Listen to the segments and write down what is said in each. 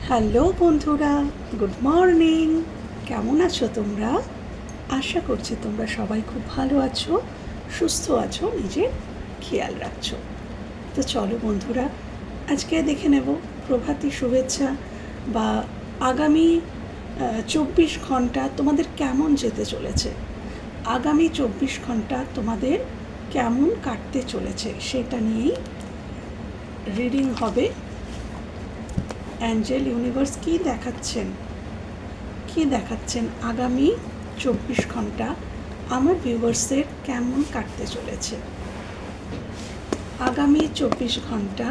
Hello বন্ধুরা, good morning. কেমন আছো তোমরা? আশা করছি তোমরা সবাই খুব ভালো আছো, সুস্থ আছো, নিজের খেয়াল রাখছো। তো চলো বন্ধুরা, আজকে দেখে নেব প্রভাতী শুভেচ্ছা বা আগামী 24 ঘন্টা তোমাদের কেমন যেতে চলেছে। আগামী 24 ঘন্টা তোমাদের কেমন কাটতে চলেছে সেটা নিয়েই রিডিং হবে। অ্যাঞ্জেল ইউনিভার্স কী দেখাচ্ছেন আগামী 24 ঘন্টা আমার ভিউয়ার্সের কেমন কাটতে চলেছে। আগামী 24 ঘন্টা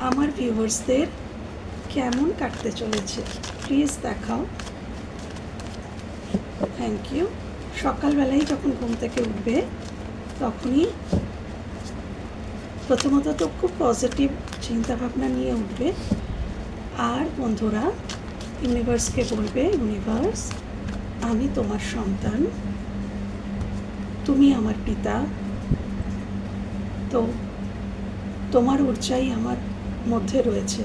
আমার ভিউয়ার্সদের কেমন কাটতে চলেছে প্লিজ দেখাও। Thank you. সকালবেলায় যখন ঘুম থেকে উঠবে তখনই প্রথমত তো খুব পজিটিভ চিন্তাভাবনা নিয়ে উঠবে। আর বন্ধুরা, ইউনিভার্সকে বলবে, ইউনিভার্স আমি তোমার সন্তান, তুমি আমার পিতা, তো তোমার ঊর্জাই আমার মধ্যে রয়েছে।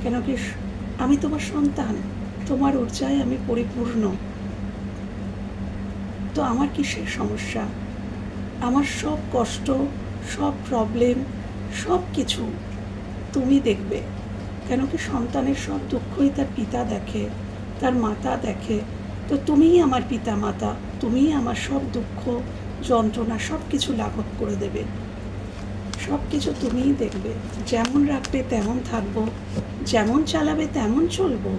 কেন কি আমি তোমার সন্তান, তোমার ঊর্জায় আমি পরিপূর্ণ। তো আমার কিসের সমস্যা? আমার সব কষ্ট, সব প্রবলেম, সব কিছু তুমি দেখবে। কেন কি সন্তানের সব দুঃখই তার পিতা দেখে, তার মাতা দেখে। তো তুমিই আমার পিতা মাতা, তুমিই আমার সব দুঃখ যন্ত্রণা সব কিছু লাঘব করে দেবে। সব কিছু তুমিই দেখবে। যেমন রাখবে তেমন থাকবো, যেমন চালাবে তেমন চলবো।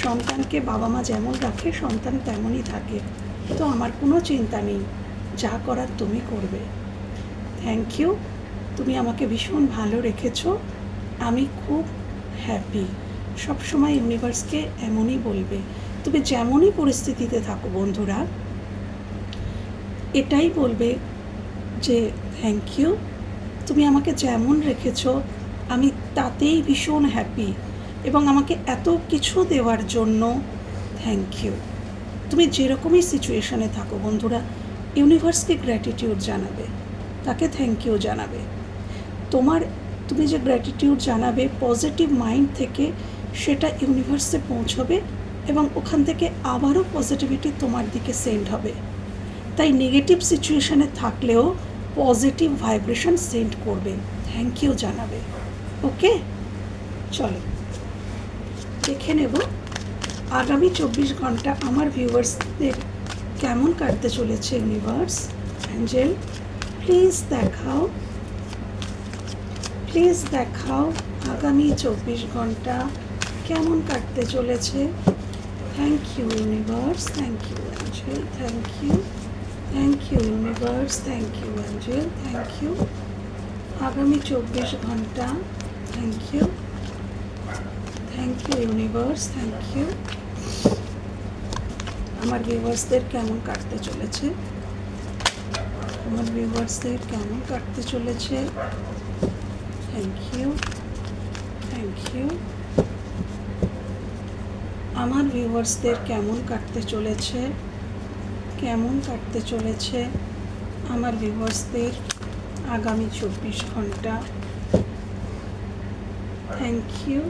সন্তানকে বাবা মা যেমন রাখে সন্তান তেমনই থাকে। তো আমার কোনো চিন্তা নেই, যা করার তুমি করবে। Thank you. তুমি আমাকে ভীষণ ভালো রেখেছো, আমি খুব হ্যাপি। সবসময় ইউনিভার্সকে এমনই বলবে। তুমি যেমনই পরিস্থিতিতে থাকো বন্ধুরা, এটাই বলবে যে থ্যাংক ইউ, তুমি আমাকে যেমন রেখেছো আমি তাতেই ভীষণ হ্যাপি, এবং আমাকে এত কিছু দেওয়ার জন্য থ্যাংক ইউ। তুমি যেরকমই সিচুয়েশানে থাকো বন্ধুরা, ইউনিভার্সকে গ্র্যাটিটিউড জানাবে, তাকে থ্যাংক ইউ জানাবে। তুমি যে গ্র্যাটিটিউড জানাবে পজিটিভ মাইন্ড থেকে, সেটা ইউনিভার্সে পৌঁছবে এবং ওখান থেকে আবারও পজিটিভিটি তোমার দিকে সেন্ড হবে। তাই নেগেটিভ সিচুয়েশানে থাকলেও পজিটিভ ভাইব্রেশন সেন্ড করবে, থ্যাংক ইউ জানাবে। ওকে, চলো দেখে নেব আগামী 24 ঘন্টা আমার ভিউয়ার্সদের কেমন কাটতে চলেছে। ইউনিভার্স, অ্যাঞ্জেল প্লিজ দেখাও আগামী 24 ঘন্টা কেমন কাটতে চলেছে। Thank you universe, thank you angel, thank you universe, thank you angel, thank you. আগামী 24 ঘন্টা thank you universe, thank you. আমার ভিউয়ার্সদের কেমন কাটতে চলেছে, থ্যাংক ইউ। আমার ভিউয়ার্সদের কেমন কাটতে চলেছে আমার ভিউয়ার্সদের আগামী 24 ঘন্টা। Thank you.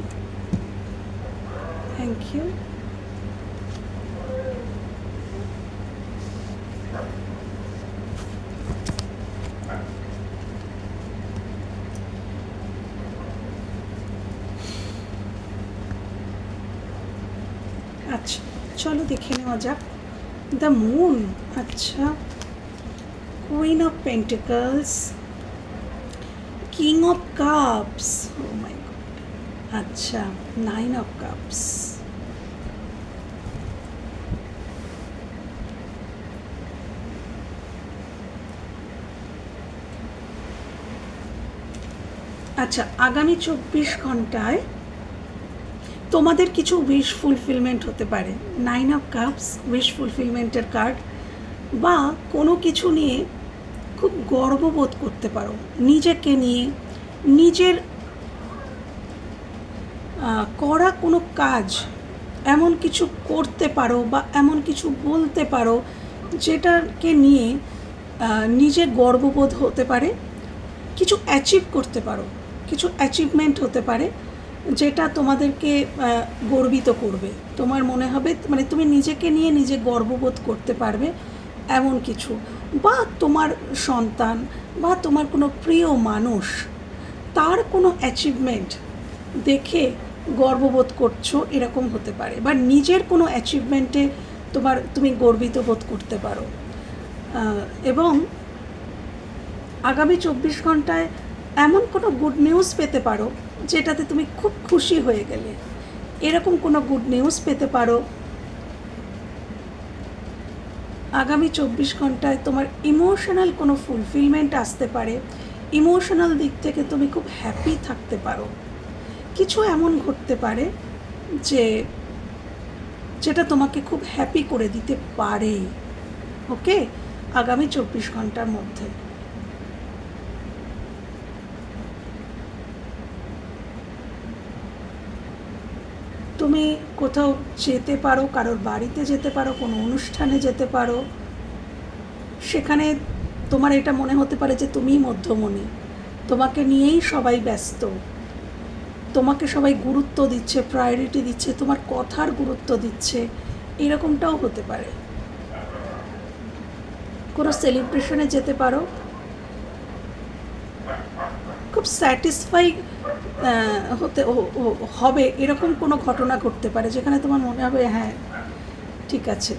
আচ্ছা চলো দেখে নেওয়া যাক। দ্য মুন, আচ্ছা, queen of pentacles, king of cups, oh my god, আচ্ছা, 9 অফ কাপস, আচ্ছা আগামী 24 ঘন্টায় তোমাদের কিছু উইশ ফুলফিলমেন্ট হতে পারে। 9 অফ কাপস উইশ ফুলফিলমেন্টের কার্ড। বা কোনো কিছু নিয়ে খুব গর্ববোধ করতে পারো, নিজেকে নিয়ে, নিজের করা কোনো কাজ এমন কিছু করতে পারো বা এমন কিছু বলতে পারো যেটাকে নিয়ে নিজের গর্ববোধ হতে পারে। কিছু অ্যাচিভ করতে পারো, কিছু অ্যাচিভমেন্ট হতে পারে, যেটা তোমাদেরকে গর্বিত করবে, তোমার মনে হবে মানে তুমি নিজেকে নিয়ে নিজে গর্ববোধ করতে পারবে এমন কিছু, বা তোমার সন্তান বা তোমার কোনো প্রিয় মানুষ তার কোনো অ্যাচিভমেন্ট দেখে গর্ববোধ করছো এরকম হতে পারে, বা নিজের কোনো অ্যাচিভমেন্টে তুমি গর্বিত বোধ করতে পারো। এবং আগামী 24 ঘন্টায় এমন কোনো গুড নিউজ পেতে পারো যেটাতে তুমি খুব খুশি হয়ে গেলে, এরকম কোনো গুড নিউজ পেতে পারো। আগামী 24 ঘন্টায় তোমার ইমোশনাল কোনো ফুলফিলমেন্ট আসতে পারে, ইমোশনাল দিক থেকে তুমি খুব হ্যাপি থাকতে পারো। কিছু এমন ঘটতে পারে যেটা তোমাকে খুব হ্যাপি করে দিতে পারে। ওকে, আগামী 24 ঘন্টার মধ্যে তুমি কোথাও যেতে পারো, কারোর বাড়িতে যেতে পারো, কোনো অনুষ্ঠানে যেতে পারো। সেখানে তোমার এটা মনে হতে পারে যে তুমিই মধ্যমণি, তোমাকে নিয়েই সবাই ব্যস্ত, তোমাকে সবাই গুরুত্ব দিচ্ছে, প্রায়োরিটি দিচ্ছে, তোমার কথার গুরুত্ব দিচ্ছে, এরকমটাও হতে পারে। কোনো সেলিব্রেশনে যেতে পারো, খুব স্যাটিসফাই হবে এরকম কোনো ঘটনা ঘটতে পারে যেখানে তোমার মনে হবে হ্যাঁ ঠিক আছে।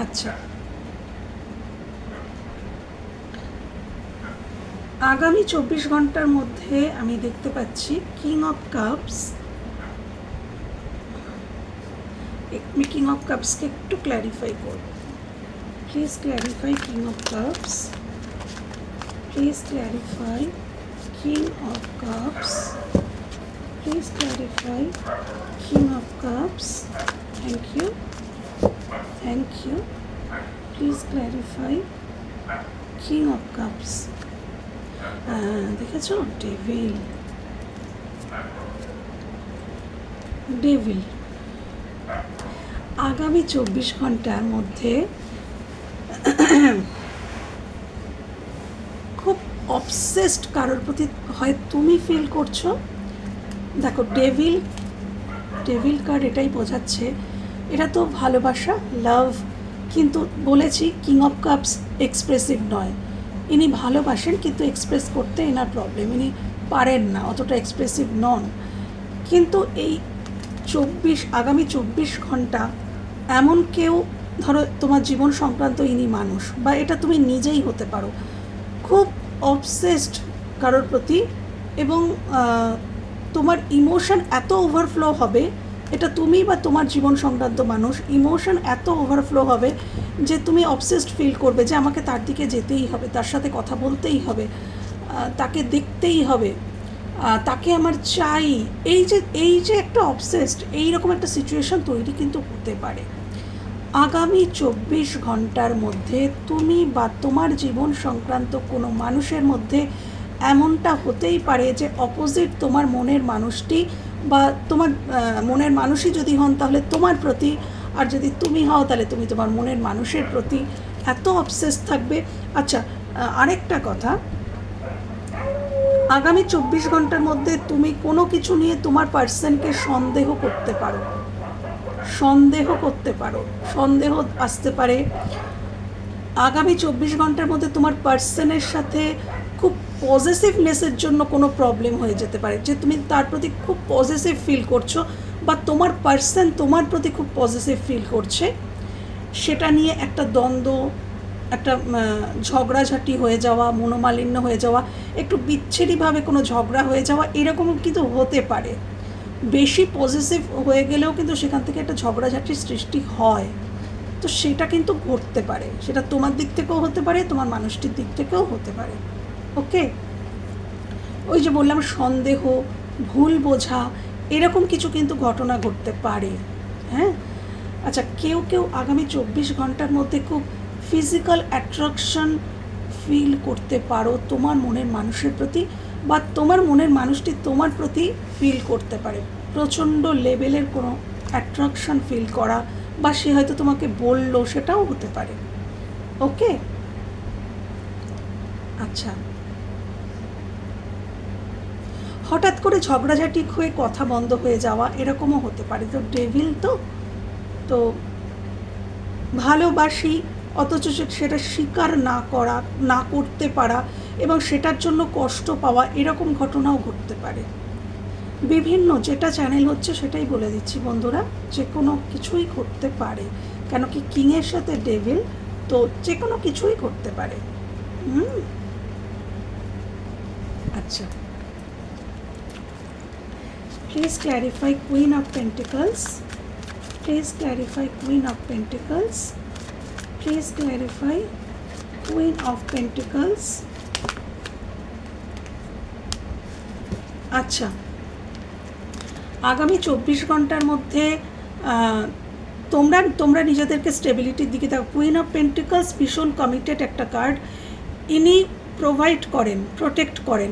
আচ্ছা, আগামী 24 ঘন্টার মধ্যে আমি দেখতে পাচ্ছি কিং অফ কাপস। আমি কিং অফ কাপসকে একটু ক্ল্যারিফাই করব। Please clarify king of cups, please clarify king of cups, please clarify king of cups. Thank you, thank you. Please clarify king of cups. দেখেছো, ডেভিল, ডেভিল। আগামী 24 ঘন্টার মধ্যে খুব obsessed কারোর প্রতি হয় তুমি ফিল করছো। দেখো, ডেভিল, ডেভিল কার্ড এটাই বোঝাচ্ছে, এটা তো ভালোবাসা, লাভ, কিন্তু বলেছি কিং অফ কাপস এক্সপ্রেসিভ নয়। ইনি ভালোবাসেন কিন্তু এক্সপ্রেস করতে এনার প্রবলেম, ইনি পারেন না, অতটা এক্সপ্রেসিভ নন। কিন্তু এই আগামী 24 ঘন্টা এমন কেউ, ধরো তোমার জীবন সংক্রান্ত ইনি মানুষ, বা এটা তুমি নিজেই হতে পারো, খুব অবসেসড কারোর প্রতি, এবং তোমার ইমোশন এত ওভারফ্লো হবে, এটা তুমি বা তোমার জীবন সংক্রান্ত মানুষ, ইমোশন এত ওভারফ্লো হবে যে তুমি অবসেসড ফিল করবে যে আমাকে তার দিকে যেতেই হবে, তার সাথে কথা বলতেই হবে, তাকে দেখতেই হবে, তাকে আমার চাই। এই যে একটা অবসেসড, এইরকম একটা সিচুয়েশন তৈরি কিন্তু হতে পারে। আগামী 24 ঘন্টার মধ্যে তুমি বা তোমার জীবন সংক্রান্ত কোনো মানুষের মধ্যে এমনটা হতেই পারে যে অপোজিট তোমার মনের মানুষটি, বা তোমার মনের মানুষই যদি হন তাহলে তোমার প্রতি, আর যদি তুমি হও তাহলে তুমি তোমার মনের মানুষের প্রতি এত অবসেস থাকবে। আচ্ছা, আরেকটা কথা, আগামী 24 ঘন্টার মধ্যে তুমি কোনো কিছু নিয়ে তোমার পার্সনকে সন্দেহ করতে পারো, সন্দেহ আসতে পারে। আগামী 24 ঘন্টার মধ্যে তোমার পার্সনের সাথে খুব পজিটিভনেসের জন্য কোনো প্রবলেম হয়ে যেতে পারে, যে তুমি তার প্রতি খুব পজিটিভ ফিল করছো, বা তোমার পার্সন তোমার প্রতি খুব পজিটিভ ফিল করছে, সেটা নিয়ে একটা দ্বন্দ্ব, একটা ঝগড়াঝাটি হয়ে যাওয়া, মনোমালিন্য হয়ে যাওয়া, একটু বিচ্ছিরিভাবে কোনো ঝগড়া হয়ে যাওয়া, এরকমও কিন্তু হতে পারে। বেশি পজিটিভ হয়ে গেলেও কিন্তু সেখান থেকে একটা ঝগড়াঝাটির সৃষ্টি হয়, তো সেটা কিন্তু ঘটতে পারে, সেটা তোমার দিক থেকেও হতে পারে, তোমার মানুষটির দিক থেকেও হতে পারে। ওকে, ওই যে বললাম সন্দেহ, ভুল বোঝা, এরকম কিছু কিন্তু ঘটনা ঘটতে পারে। হ্যাঁ, আচ্ছা, কেউ আগামী 24 ঘন্টার মধ্যে খুব ফিজিক্যাল অ্যাট্রাকশন ফিল করতে পারো তোমার মনের মানুষের প্রতি, বা তোমার মনের মানুষটি তোমার প্রতি ফিল করতে পারে প্রচণ্ড লেভেলের কোনো অ্যাট্রাকশন ফিল করা, বা সে হয়তো তোমাকে বললো, সেটাও হতে পারে। ওকে, আচ্ছা, হঠাৎ করে ঝগড়াঝাটি হয়ে কথা বন্ধ হয়ে যাওয়া এরকমও হতে পারে। তো ডেভিল তো ভালোবাসি অথচ সেটা স্বীকার না করতে পারা এবং সেটার জন্য কষ্ট পাওয়া, এরকম ঘটনাও ঘটতে পারে। বিভিন্ন যেটা চ্যানেল হচ্ছে সেটাই বলে দিচ্ছি বন্ধুরা, যে কোনো কিছুই ঘটতে পারে, কেন কি কিংয়ের সাথে ডেভিল, তো যে কোনো কিছুই ঘটতে পারে। আচ্ছা, please clarify queen of pentacles, please clarify queen of pentacles, please clarify queen of pentacles. আচ্ছা, আগামী 24 ঘন্টার মধ্যে তোমরা নিজেদেরকে স্টেবিলিটির দিকে দেখো। কুইন অফ পেন্টিকলস ভীষণ কমিটেড একটা কার্ড। ইনি প্রোভাইড করেন, প্রোটেক্ট করেন,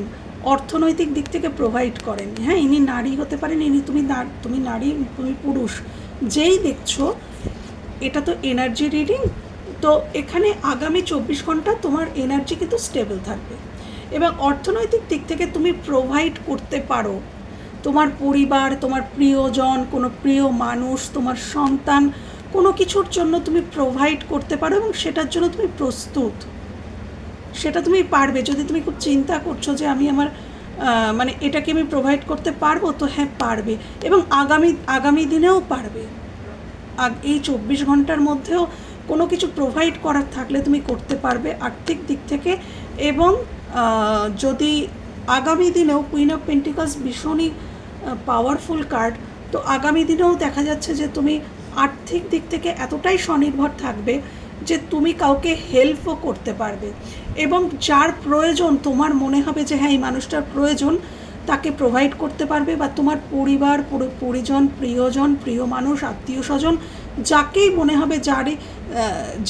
অর্থনৈতিক দিক থেকে প্রোভাইড করেন। হ্যাঁ, ইনি নারী হতে পারেন, তুমি নারী, তুমি পুরুষ, যেই দেখছো। এটা তো এনার্জি রিডিং। তো এখানে আগামী 24 ঘন্টা তোমার এনার্জি কিন্তু স্টেবল থাকবে এবং অর্থনৈতিক দিক থেকে তুমি প্রোভাইড করতে পারো। তোমার পরিবার, তোমার প্রিয়জন, কোনো প্রিয় মানুষ, তোমার সন্তান, কোনো কিছুর জন্য তুমি প্রোভাইড করতে পারো এবং সেটার জন্য তুমি প্রস্তুত, সেটা তুমি পারবে। যদি তুমি খুব চিন্তা করছো যে আমি আমার মানে এটাকে আমি প্রোভাইড করতে পারবো, তো হ্যাঁ পারবে এবং আগামী দিনেও পারবে। এই 24 ঘন্টার মধ্যেও কোনো কিছু প্রোভাইড করার থাকলে তুমি করতে পারবে আর্থিক দিক থেকে। এবং যদি আগামী দিনেও কুইন অফ পেন্টিকলস ভীষণই পাওয়ারফুল কার্ড, তো আগামী দিনেও দেখা যাচ্ছে যে তুমি আর্থিক দিক থেকে এতটাই স্বনির্ভর থাকবে যে তুমি কাউকে হেল্পও করতে পারবে এবং যার প্রয়োজন তোমার মনে হবে যে হ্যাঁ এই মানুষটার প্রয়োজন, তাকে প্রোভাইড করতে পারবে। বা তোমার পরিবার, পরিজন, প্রিয়জন, প্রিয় মানুষ, আত্মীয় স্বজন, যাকেই মনে হবে,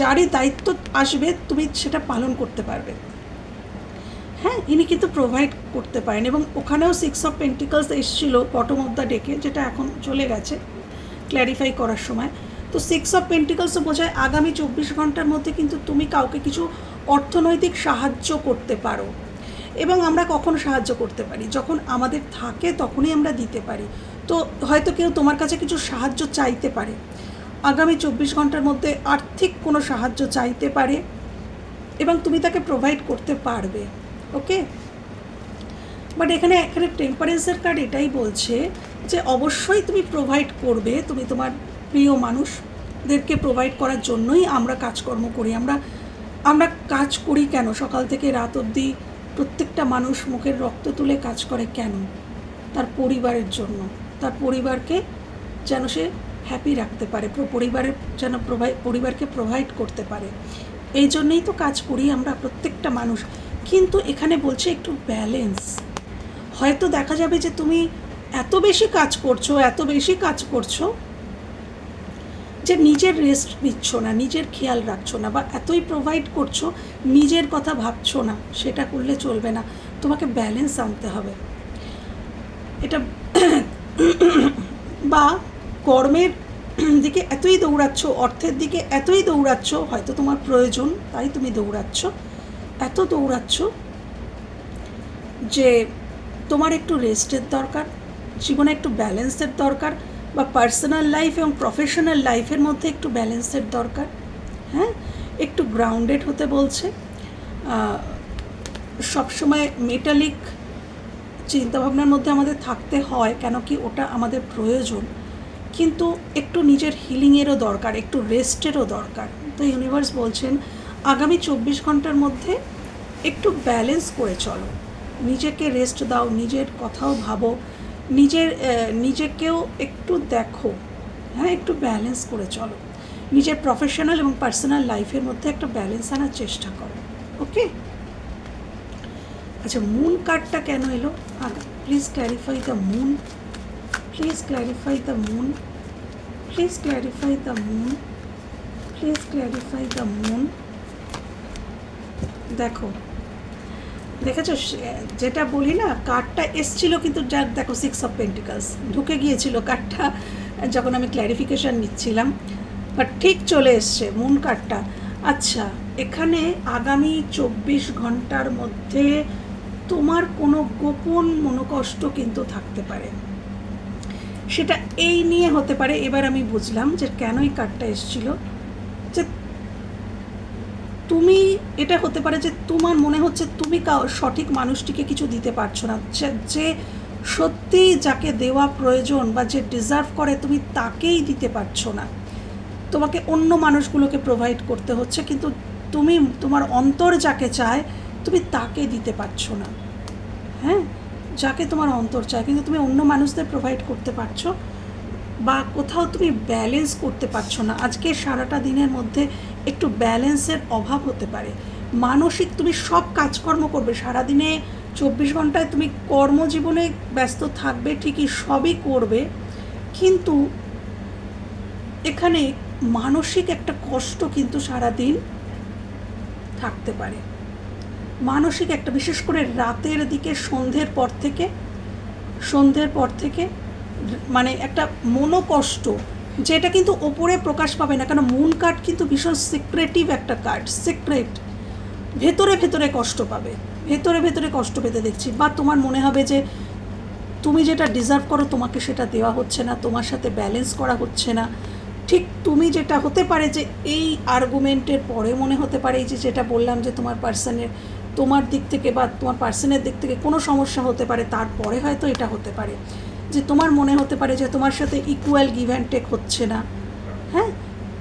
যারই দায়িত্ব আসবে, তুমি সেটা পালন করতে পারবে। হ্যাঁ, ইনি কিন্তু প্রোভাইড করতে পারেন। এবং ওখানেও 6 অফ পেন্টিকলস এসেছিলো বটম অফ দ্য ডেকে, যেটা এখন চলে গেছে ক্ল্যারিফাই করার সময়। তো 6 অফ পেন্টিকলসও বোঝায় আগামী 24 ঘন্টার মধ্যে কিন্তু তুমি কাউকে কিছু অর্থনৈতিক সাহায্য করতে পারো। এবং আমরা কখন সাহায্য করতে পারি? যখন আমাদের থাকে তখনই আমরা দিতে পারি। তো হয়তো কেউ তোমার কাছে কিছু সাহায্য চাইতে পারে, আগামী 24 ঘন্টার মধ্যে আর্থিক কোনো সাহায্য চাইতে পারে এবং তুমি তাকে প্রোভাইড করতে পারবে। ওকে, বাট এখানে টেম্পারেন্সের কার্ড এটাই বলছে যে অবশ্যই তুমি প্রোভাইড করবে। তুমি তোমার প্রিয় মানুষদেরকে প্রোভাইড করার জন্যই আমরা কাজকর্ম করি। আমরা কাজ করি কেন? সকাল থেকে রাত অবধি প্রত্যেকটা মানুষ মুখের রক্ত তুলে কাজ করে কেন? তার পরিবারের জন্য, তার পরিবারকে যেন সে হ্যাপি রাখতে পারে, পরিবারকে প্রোভাইড করতে পারে। এই জন্যই তো কাজ করি আমরা প্রত্যেকটা মানুষ। কিন্তু এখানে বলছে একটু ব্যালেন্স। হয়তো দেখা যাবে যে তুমি এত বেশি কাজ করছো যে নিজের রেস্ট নিচ্ছ না, নিজের খেয়াল রাখছো না, বা এতই প্রোভাইড করছো নিজের কথা ভাবছো না। সেটা করলে চলবে না, তোমাকে ব্যালেন্স আনতে হবে। এটা বা কর্মের দিকে এতই দৌড়াচ্ছ, অর্থের দিকে এতই দৌড়াচ্ছ, হয়তো তোমার প্রয়োজন তাই তুমি এত দৌড়াচ্ছ যে তোমার একটু রেস্টের দরকার, জীবনে একটু ব্যালেন্সের দরকার, বা পার্সোনাল লাইফ এবং প্রফেশনাল লাইফের মধ্যে একটু ব্যালেন্সের দরকার। হ্যাঁ, একটু গ্রাউন্ডেড হতে বলছে। সবসময় মেটালিক চিন্তাভাবনার মধ্যে আমাদের থাকতে হয়, কেন কি ওটা আমাদের প্রয়োজন, কিন্তু একটু নিজের হিলিংয়েরও দরকার, একটু রেস্টেরও দরকার। তো ইউনিভার্স বলছেন আগামী 24 ঘন্টার মধ্যে একটু ব্যালেন্স করে চলো, নিজেকে রেস্ট দাও, নিজের কথাও ভাবো, নিজেকেও একটু দেখো। হ্যাঁ, একটু ব্যালেন্স করে চলো, নিজের প্রফেশনাল এবং পার্সোনাল লাইফের মধ্যে একটা ব্যালেন্স আনার চেষ্টা করো। ওকে, আচ্ছা, মুন কার্ডটা কেন এলো? Please clarify the moon, please clarify the moon, please clarify the moon, please clarify the moon. দেখেছো যেটা বলি না, কার্ডটা এসছিল কিন্তু যার দেখো 6 অফ পেন্টিকলস ঢুকে গিয়েছিল কার্ডটা যখন আমি ক্ল্যারিফিকেশান নিচ্ছিলাম, বাট ঠিক চলে এসছে মুন কার্ডটা। আচ্ছা, এখানে আগামী 24 ঘন্টার মধ্যে তোমার কোনো গোপন মনোকষ্ট কিন্তু থাকতে পারে। সেটা এই নিয়ে হতে পারে, এবার আমি বুঝলাম যে কেন এই কার্ডটা এসেছিল, যে তুমি, এটা হতে পারে যে তোমার মনে হচ্ছে তুমি সঠিক মানুষটিকে কিছু দিতে পারছো না, যে সত্যিই যাকে দেওয়া প্রয়োজন বা যে ডিজার্ভ করে তুমি তাকেই দিতে পারছো না। তোমাকে অন্য মানুষগুলোকে প্রোভাইড করতে হচ্ছে, কিন্তু তুমি তোমার অন্তর যাকে চায় তুমি তাকে দিতে পারছো না। হ্যাঁ, যাকে তোমার অন্তর চায় কিন্তু তুমি অন্য মানুষদের প্রোভাইড করতে পারছো, বা কোথাও তুমি ব্যালেন্স করতে পারছো না। আজকে সারাটা দিনের মধ্যে একটু ব্যালেন্সের অভাব হতে পারে। মানসিক তুমি সব কাজকর্ম করবে সারাদিনে, 24 ঘন্টায় তুমি কর্মজীবনে ব্যস্ত থাকবে ঠিকই, সবই করবে, কিন্তু এখানে মানসিক একটা কষ্ট কিন্তু সারাদিন থাকতে পারে। মানসিক একটা, বিশেষ করে রাতের দিকে, সন্ধ্যের পর থেকে মানে একটা মনোকষ্ট, যেটা কিন্তু ওপরে প্রকাশ পাবে না, কারণ মুন কার্ড কিন্তু ভীষণ সিক্রেটিভ একটা কার্ড, সিক্রেট। ভেতরে কষ্ট পাবে, ভেতরে কষ্ট পেতে দেখছি। বা তোমার মনে হবে যে তুমি যেটা ডিজার্ভ করো তোমাকে সেটা দেওয়া হচ্ছে না, তোমার সাথে ব্যালেন্স করা হচ্ছে না। ঠিক তুমি যেটা হতে পারে যে এই আর্গুমেন্টের পরে মনে হতে পারে, এই যে যেটা বললাম যে তোমার দিক থেকে বা তোমার পার্সনের দিক থেকে কোনো সমস্যা হতে পারে, তারপরে হয়তো এটা হতে পারে যে তোমার মনে হতে পারে যে তোমার সাথে ইকুয়াল গিভ অ্যান্ড টেক হচ্ছে না। হ্যাঁ,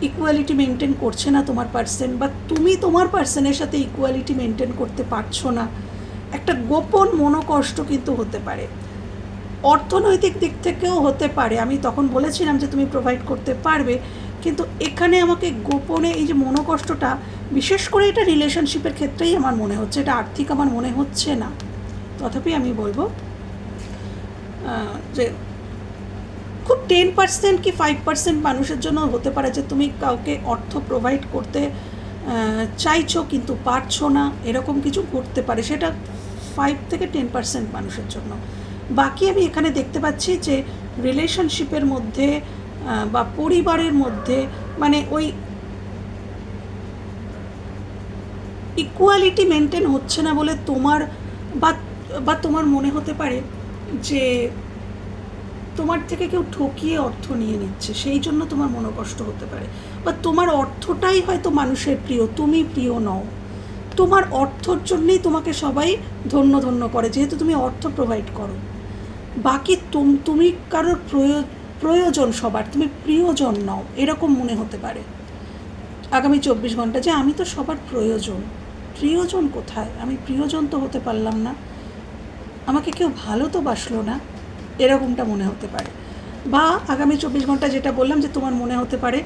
ইকুয়ালিটি মেনটেন করছে না তোমার পার্সন, বা তুমি তোমার পার্সনের সাথে ইকুয়ালিটি মেনটেন করতে পারছো না। একটা গোপন মনোকষ্ট কিন্তু হতে পারে। অর্থনৈতিক দিক থেকেও হতে পারে, আমি তখন বলেছিলাম যে তুমি প্রোভাইড করতে পারবে, কিন্তু এখানে আমাকে গোপনে এই যে মনোকষ্টটা, বিশেষ করে এটা রিলেশনশিপের ক্ষেত্রেই আমার মনে হচ্ছে, এটা আর্থিক আমার মনে হচ্ছে না। তথাপি আমি বলবো যে খুব 10% কি 5% মানুষের জন্য হতে পারে যে তুমি কাউকে অর্থ প্রোভাইড করতে চাইছো কিন্তু পারছো না, এরকম কিছু ঘটতে পারে। সেটা 5 থেকে 10% মানুষের জন্য। বাকি আমি এখানে দেখতে পাচ্ছি যে রিলেশনশিপের মধ্যে বা পরিবারের মধ্যে মানে ওই ইকুয়ালিটি মেনটেন হচ্ছে না বলে তোমার মনে হতে পারে যে তোমার থেকে কেউ ঠকিয়ে অর্থ নিয়ে নিচ্ছে, সেই জন্য তোমার মনোকষ্ট হতে পারে। বা তোমার অর্থটাই হয়তো মানুষের প্রিয়, তুমি প্রিয় নও, তোমার অর্থর জন্যেই তোমাকে সবাই ধন্য করে, যেহেতু তুমি অর্থ প্রোভাইড করো। বাকি তুমি কারোর প্রয়োজন সবার, তুমি প্রিয়জন নও, এরকম মনে হতে পারে আগামী 24 ঘন্টা, যে আমি তো সবার প্রিয়জন কোথায়, আমি প্রিয়জন তো হতে পারলাম না, আমাকে কেউ ভালো তো বাসলো না, এরকমটা মনে হতে পারে। বা আগামী 24 ঘন্টা যেটা বললাম যে তোমার মনে হতে পারে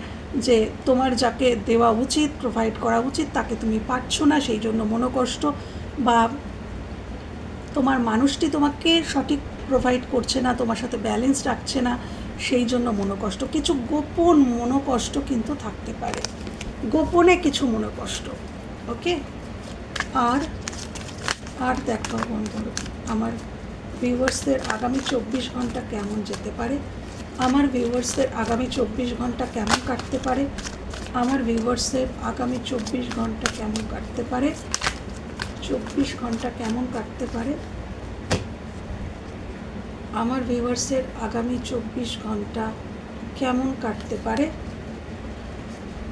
যে তোমার যাকে দেওয়া উচিত, প্রোভাইড করা উচিত, তাকে তুমি পাচ্ছ না, সেই জন্য মনোকষ্ট। বা তোমার মানুষটি তোমাকে সঠিক প্রোভাইড করছে না, তোমার সাথে ব্যালেন্স রাখছে না, সেই জন্য মনোকষ্ট। কিছু গোপন মনোকষ্ট কিন্তু থাকতে পারে, গোপনে কিছু মনোকষ্ট। ওকে, আর দেখো বন্ধুরা, আমার ভিউয়ার্সদের আগামী 24 ঘন্টা কেমন যেতে পারে, আমার ভিউয়ার্সদের আগামী 24 ঘন্টা কেমন কাটতে পারে, আমার ভিউয়ার্সদের আগামী 24 ঘন্টা কেমন কাটতে পারে, 24 ঘন্টা কেমন কাটতে পারে, আমার ভিউয়ার্সের আগামী 24 ঘন্টা কেমন কাটতে পারে।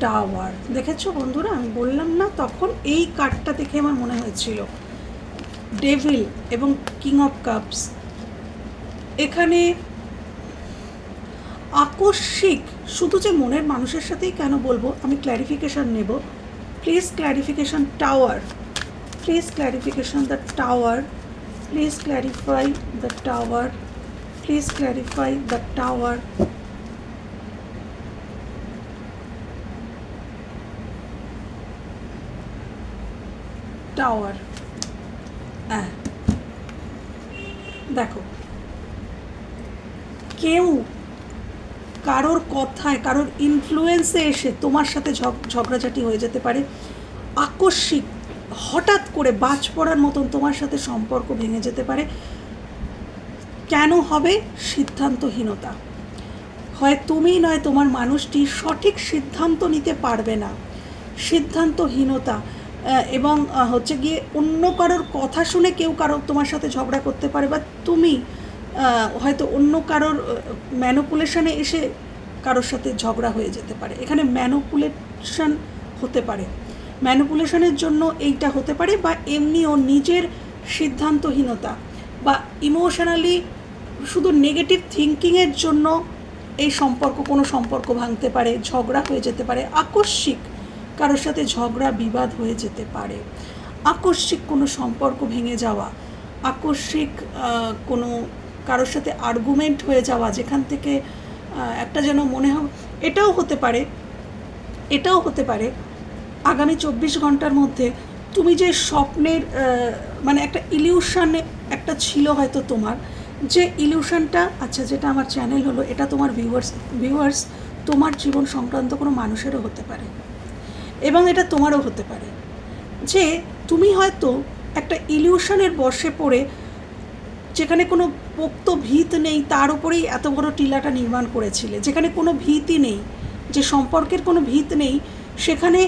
টাওয়ার, দেখেছো বন্ধুরা, আমি বললাম না তখন এই কার্ডটা দেখে আমার মনে হয়েছিল ডেভিল এবং কিং অফ কাপস। এখানে আকস্মিক, শুধু যে মনের মানুষের সাথেই কেন বলবো, আমি ক্ল্যারিফিকেশান নেব, please clarification. Tower, please clarification the tower, please clarify the tower, please clarify the tower. Tower, হ্যাঁ দেখো, কেউ কারোর কথায়, কারোর ইনফ্লুয়েন্সে এসে তোমার সাথে ঝগড়াঝাটি হয়ে যেতে পারে। আকস্মিক, হঠাৎ করে বাজ পড়ার মতন তোমার সাথে সম্পর্ক ভেঙে যেতে পারে। কেন হবে? সিদ্ধান্তহীনতা। হয় তুমি নয় তোমার মানুষটি সঠিক সিদ্ধান্ত নিতে পারবে না, সিদ্ধান্তহীনতা। এবং হচ্ছে গিয়ে অন্য কারোর কথা শুনে কেউ কারো তোমার সাথে ঝগড়া করতে পারে, বা তুমি হয়তো অন্য কারোর ম্যানিপুলেশনে এসে কারোর সাথে ঝগড়া হয়ে যেতে পারে। এখানে ম্যানিপুলেশন হতে পারে, ম্যানিপুলেশনের জন্য এইটা হতে পারে, বা এমনিও নিজের সিদ্ধান্তহীনতা বা ইমোশনালি শুধু নেগেটিভ থিঙ্কিংয়ের জন্য এই সম্পর্ক, কোনো সম্পর্ক ভাঙতে পারে, ঝগড়া হয়ে যেতে পারে, আকস্মিক কারোর সাথে ঝগড়া বিবাদ হয়ে যেতে পারে, আকস্মিক কোনো সম্পর্ক ভেঙে যাওয়া, আকস্মিক কোনো কারোর সাথে আর্গুমেন্ট হয়ে যাওয়া, যেখান থেকে একটা যেন মনে হয়, এটাও হতে পারে আগামী 24 ঘন্টার মধ্যে তুমি যে স্বপ্নের মানে একটা ইলিউশনে একটা ছিল হয়তো তোমার, যে ইলিউশনটা, আচ্ছা যেটা আমার চ্যানেল হলো, এটা তোমার ভিউয়ার্স তোমার জীবন সংক্রান্ত কোনো মানুষেরও হতে পারে, এবং এটা তোমারও হতে পারে, যে তুমি হয়তো একটা ইলিউশনের বশে পড়ে, যেখানে কোনো পোক্ত ভিত নেই, তার উপরেই এত বড় টিলাটা নির্মাণ করেছিলে, যেখানে কোনো ভিতই নেই, যে সম্পর্কের কোনো ভিত নেই, সেখানে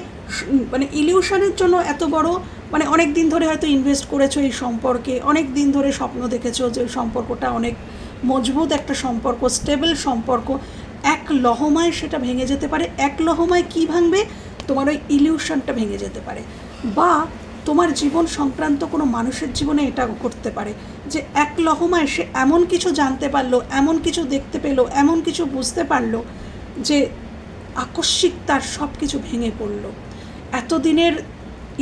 মানে ইলিউশনের জন্য এত বড়, মানে অনেক দিন ধরে হয়তো ইনভেস্ট করেছো এই সম্পর্কে, অনেক দিন ধরে স্বপ্ন দেখেছো যে সম্পর্কটা অনেক মজবুত একটা সম্পর্ক, স্টেবল সম্পর্ক, এক লহমায় সেটা ভেঙে যেতে পারে। এক লহমায় কী ভাঙবে? তোমার ওই ইলিউশনটা ভেঙে যেতে পারে, বা তোমার জীবন সংক্রান্ত কোনো মানুষের জীবনে এটা করতে পারে যে এক লহমায় সে এমন কিছু জানতে পারলো, এমন কিছু দেখতে পেলো, এমন কিছু বুঝতে পারলো, যে আকস্মিক তার সব কিছু ভেঙে পড়লো। এতদিনের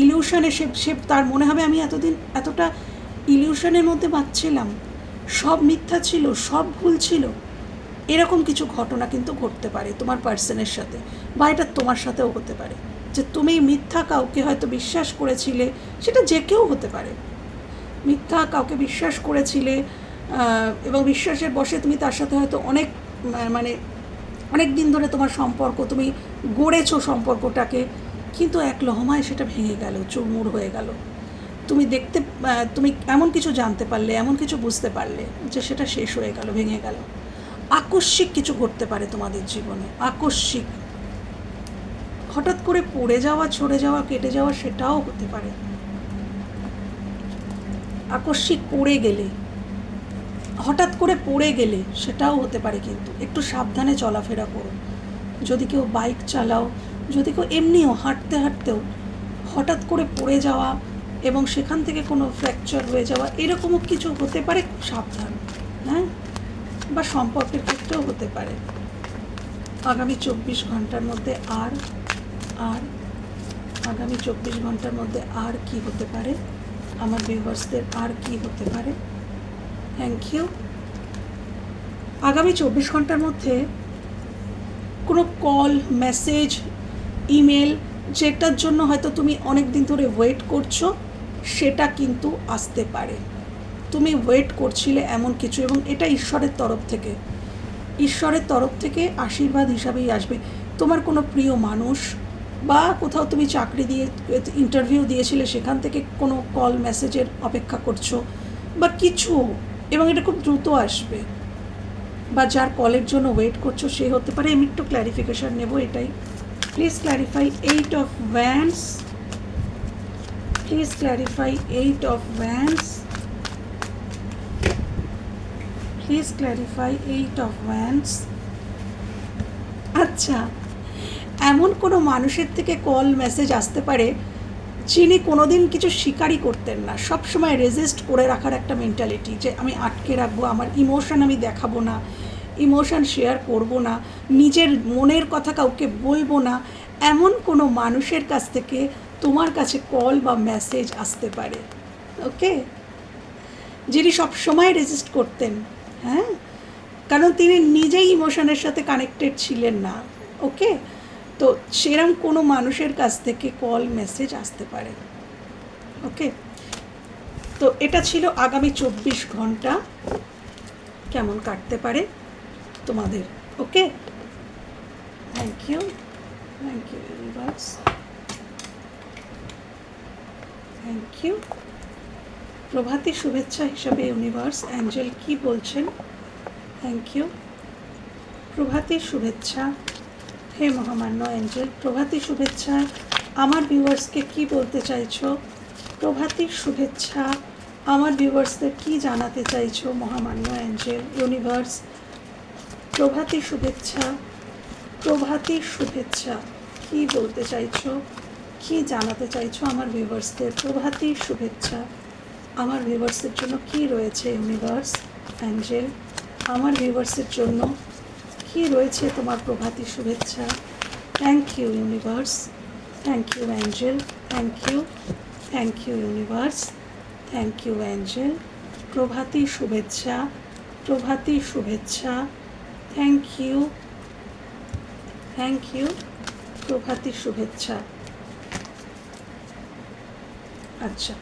ইলিউশনে সে তার মনে হবে আমি এতদিন এতটা ইলিউশনের মধ্যে বাঁচছিলাম, সব মিথ্যা ছিল, সব ভুল ছিল। এরকম কিছু ঘটনা কিন্তু ঘটতে পারে তোমার পার্সনের সাথে, বা এটা তোমার সাথেও হতে পারে, যে তুমি মিথ্যা কাউকে হয়তো বিশ্বাস করেছিলে, সেটা যে কেউ হতে পারে, মিথ্যা কাউকে বিশ্বাস করেছিলে, এবং বিশ্বাসের বশে তুমি তার সাথে হয়তো অনেক দিন ধরে তোমার সম্পর্ক, তুমি গড়েছো সম্পর্কটাকে, কিন্তু এক লহমায় সেটা ভেঙে গেল, চুরমুর হয়ে গেল। তুমি এমন কিছু জানতে পারলে, এমন কিছু বুঝতে পারলে যে সেটা শেষ হয়ে গেল, ভেঙে গেল। আকস্মিক কিছু ঘটতে পারে তোমাদের জীবনে, আকস্মিক, হঠাৎ করে পড়ে যাওয়া, ছড়ে যাওয়া, কেটে যাওয়া, সেটাও হতে পারে। আকস্মিক পড়ে গেলে, হঠাৎ করে পড়ে গেলে, সেটাও হতে পারে। কিন্তু একটু সাবধানে চলাফেরা করো। যদি কেউ বাইক চালাও, যদি কেউ এমনিও হাঁটতে হাঁটতেও হঠাৎ করে পড়ে যাওয়া এবং সেখান থেকে কোনো ফ্র্যাকচার হয়ে যাওয়া, এরকমও কিছু হতে পারে, সাবধান। হ্যাঁ, বা সম্পর্কের ক্ষেত্রেও হতে পারে। আগামী 24 ঘন্টার মধ্যে আগামী 24 ঘন্টার মধ্যে আর কি হতে পারে, আমার ভিউয়ার্সদের আর কি হতে পারে? Thank you. আগামী 24 ঘন্টার মধ্যে কোনো কল, মেসেজ, ইমেল, যেটার জন্য হয়তো তুমি অনেক দিন ধরে ওয়েট করছো, সেটা কিন্তু আসতে পারে। তুমি ওয়েট করছিলে এমন কিছু, এবং এটা ঈশ্বরের তরফ থেকে আশীর্বাদ হিসাবেই আসবে। তোমার কোনো প্রিয় মানুষ, বা কোথাও তুমি চাকরি দিয়ে ইন্টারভিউ দিয়েছিলে, সেখান থেকে কোনো কল, মেসেজের অপেক্ষা করছো, বা কিছু, এবং এটা খুব দ্রুত আসবে। বা যার কলের জন্য ওয়েট করছো সে হতে পারে। আমি একটু ক্ল্যারিফিকেশান নেব, এটাই। Please clarify 8 of Wands, please clarify 8 of Wands, please clarify 8 of Wands। আচ্ছা, এমন কোনো মানুষের থেকে কল, মেসেজ আসতে পারে যিনি কোনোদিন কিছু স্বীকারই করতেন না, সবসময় রেজিস্ট করে রাখার একটা মেন্টালিটি, যে আমি আটকে রাখবো, আমার ইমোশন আমি দেখাবো না, ইমোশন শেয়ার করব না, নিজের মনের কথা কাউকে বলবো না, এমন কোনো মানুষের কাছ থেকে তোমার কাছে কল বা মেসেজ আসতে পারে। ওকে, যিনি সবসময় রেজিস্ট করতেন, হ্যাঁ, কারণ তিনি নিজেই ইমোশনের সাথে কানেক্টেড ছিলেন না। ওকে, তো সেরকম কোনো মানুষের কাছ থেকে কল, মেসেজ আসতে পারে। ওকে, তো এটা ছিল আগামী 24 ঘন্টা কেমন কাটতে পারে তোমাদের। Okay, thank you universe, thank you. প্রভাতী শুভেচ্ছা হিসাবে ইউনিভার্স, অ্যাঞ্জেল কি বলছেন? Thank you. প্রভাতী শুভেচ্ছা, হে মহামান্য অ্যাঞ্জেল, প্রভাতী শুভেচ্ছা আমার ভিউয়ার্সকে কি বলতে চাইছো? প্রভাতীর শুভেচ্ছা। আমার ভিউয়ার্সদের কি জানাতে চাইছো মহামান্য অ্যাঞ্জেল ইউনিভার্স? প্রভাতীর শুভেচ্ছা, প্রভাতীর শুভেচ্ছা। কি বলতে চাইছো, কি জানাতে চাইছো আমার ভিউয়ার্সদের? প্রভাতীর শুভেচ্ছা। আমার ভিউয়ার্সের জন্য কি রয়েছে ইউনিভার্স অ্যাঞ্জেল? আমার ভিউয়ার্সের জন্য কি রয়েছে তোমার প্রভাতীর শুভেচ্ছা? Thank you universe, thank you angel, thank you, thank you universe, thank you angel. প্রভাতীর শুভেচ্ছা, প্রভাতীর শুভেচ্ছা। থ্যাংক ইউ, থ্যাংক ইউ, প্রভাতীর শুভেচ্ছা। আচ্ছা,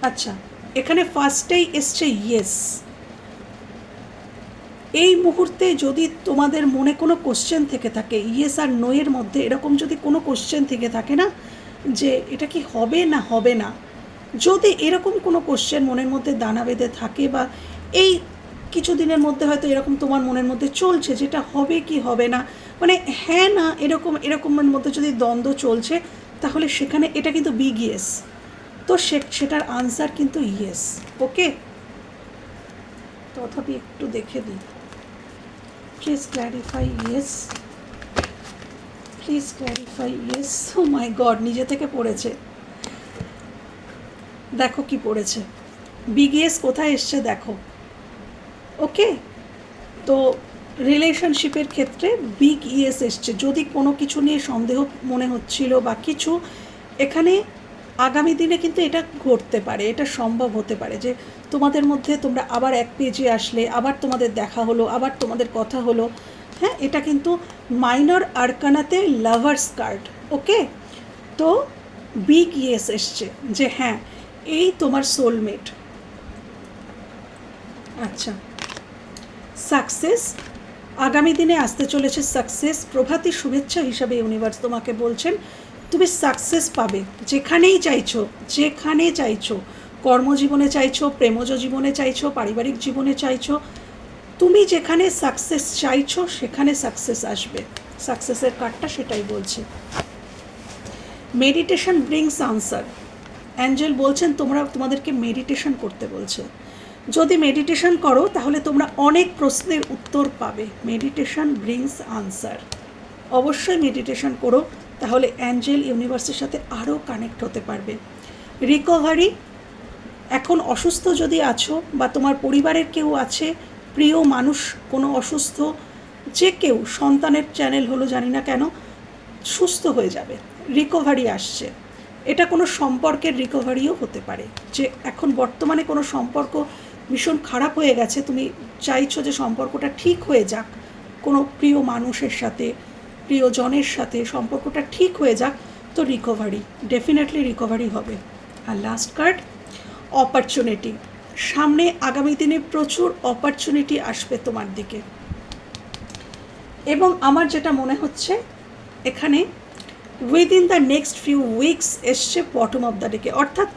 আচ্ছা, এখানে ফার্স্টেই এসছে ইয়েস। এই মুহূর্তে যদি তোমাদের মনে কোনো কোশ্চেন থেকে থাকে, ইয়েস আর নো এর মধ্যে এরকম যদি কোনো কোশ্চেন থেকে থাকে না যে এটা কি হবে না হবে না, যদি এরকম কোনো কোশ্চেন মনের মধ্যে দানা বেঁধে থাকে বা এই কিছুদিনের মধ্যে হয়তো এরকম তোমার মনের মধ্যে চলছে যেটা হবে কি হবে না, মানে হ্যাঁ না এরকমের মধ্যে যদি দ্বন্দ্ব চলছে, তাহলে সেখানে এটা কিন্তু বিগ ইয়েস। তো সেটার আনসার কিন্তু ইয়েস। ওকে, তথাপি একটু দেখে দিই। Please clarify yes, please clarify yes. Oh my god, নিজে থেকে পড়েছে। দেখো কি পড়েছে, বিগ ইয়েস কোথায় এসছে দেখো। ওকে, তো রিলেশনশিপের ক্ষেত্রে বিগ ইয়েস এসছে। যদি কোনো কিছু নিয়ে সন্দেহ মনে হচ্ছিল বা কিছু, এখানে আগামী দিনে কিন্তু এটা ঘটতে পারে, এটা সম্ভব হতে পারে যে তোমাদের মধ্যে তোমরা আবার এক পেজে আসলে, আবার তোমাদের দেখা হলো, আবার তোমাদের কথা হলো। হ্যাঁ, এটা কিন্তু মাইনর আরকানাতে লাভার্স কার্ড। ওকে, তো বিগ ইয়েস এসছে যে হ্যাঁ এই তোমার সোলমেট। আচ্ছা, সাকসেস আগামী দিনে আসতে চলেছে। সাকসেস প্রভাতী শুভেচ্ছা হিসাবে ইউনিভার্স তোমাকে বলছেন তুমি সাকসেস পাবে যেখানেই চাইছো, যেখানে চাইছো, কর্মজীবনে চাইছো, প্রেমজ জীবনে চাইছো, পারিবারিক জীবনে চাইছো, তুমি যেখানে সাকসেস চাইছো সেখানে সাকসেস আসবে। সাকসেসের কার্ডটা সেটাই বলছে। Meditation brings answer. অ্যাঞ্জেল বলছেন তোমাদেরকে মেডিটেশন করতে বলছে। যদি মেডিটেশন করো তাহলে তোমরা অনেক প্রশ্নের উত্তর পাবে। Meditation brings answer. অবশ্যই মেডিটেশন করো, তাহলে অ্যাঞ্জেল ইউনিভার্সের সাথে আরও কানেক্ট হতে পারবে। রিকভারি, এখন অসুস্থ যদি আছো বা তোমার পরিবারের কেউ আছে, প্রিয় মানুষ কোনো অসুস্থ, যে কেউ, সন্তানের চ্যানেল হলো জানি না কেন, সুস্থ হয়ে যাবে, রিকভারি আসছে। এটা কোনো সম্পর্কের রিকভারিও হতে পারে, যে এখন বর্তমানে কোনো সম্পর্ক ভীষণ খারাপ হয়ে গেছে, তুমি চাইছো যে সম্পর্কটা ঠিক হয়ে যাক, কোনো প্রিয় মানুষের সাথে, প্রিয়জনের সাথে সম্পর্কটা ঠিক হয়ে যাক, তো রিকভারি, ডেফিনেটলি রিকভারি হবে। আর লাস্ট কার্ড অপরচুনিটি। সামনে আগামী দিনে প্রচুর অপরচুনিটি আসবে তোমার দিকে। এবং আমার যেটা মনে হচ্ছে এখানে within the next few weeks এসছে বটম অফ দ্য ডেকে, অর্থাৎ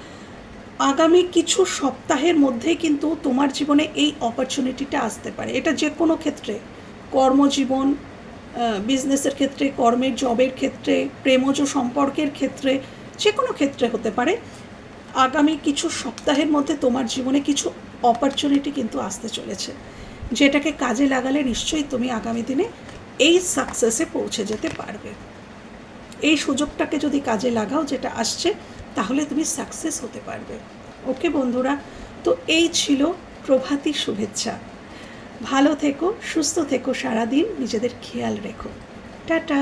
আগামী কিছু সপ্তাহের মধ্যেই কিন্তু তোমার জীবনে এই অপরচুনিটিটা আসতে পারে। এটা যে কোনো ক্ষেত্রে, কর্মজীবন, বিজনেসের ক্ষেত্রে, কর্মের জবের ক্ষেত্রে, প্রেমজ সম্পর্কের ক্ষেত্রে, যে কোনো ক্ষেত্রে হতে পারে। আগামী কিছু সপ্তাহের মধ্যে তোমার জীবনে কিছু অপরচুনিটি কিন্তু আসতে চলেছে, যেটাকে কাজে লাগালে নিশ্চয়ই তুমি আগামী দিনে এই সাকসেসে পৌঁছে যেতে পারবে। এই সুযোগটাকে যদি কাজে লাগাও যেটা আসছে, তাহলে তুমি সাকসেস হতে পারবে। ওকে বন্ধুরা, তো এই ছিল প্রভাতী শুভেচ্ছা। ভালো থেকো, সুস্থ থেকো, সারাদিন নিজেদের খেয়াল রেখো। টাটা।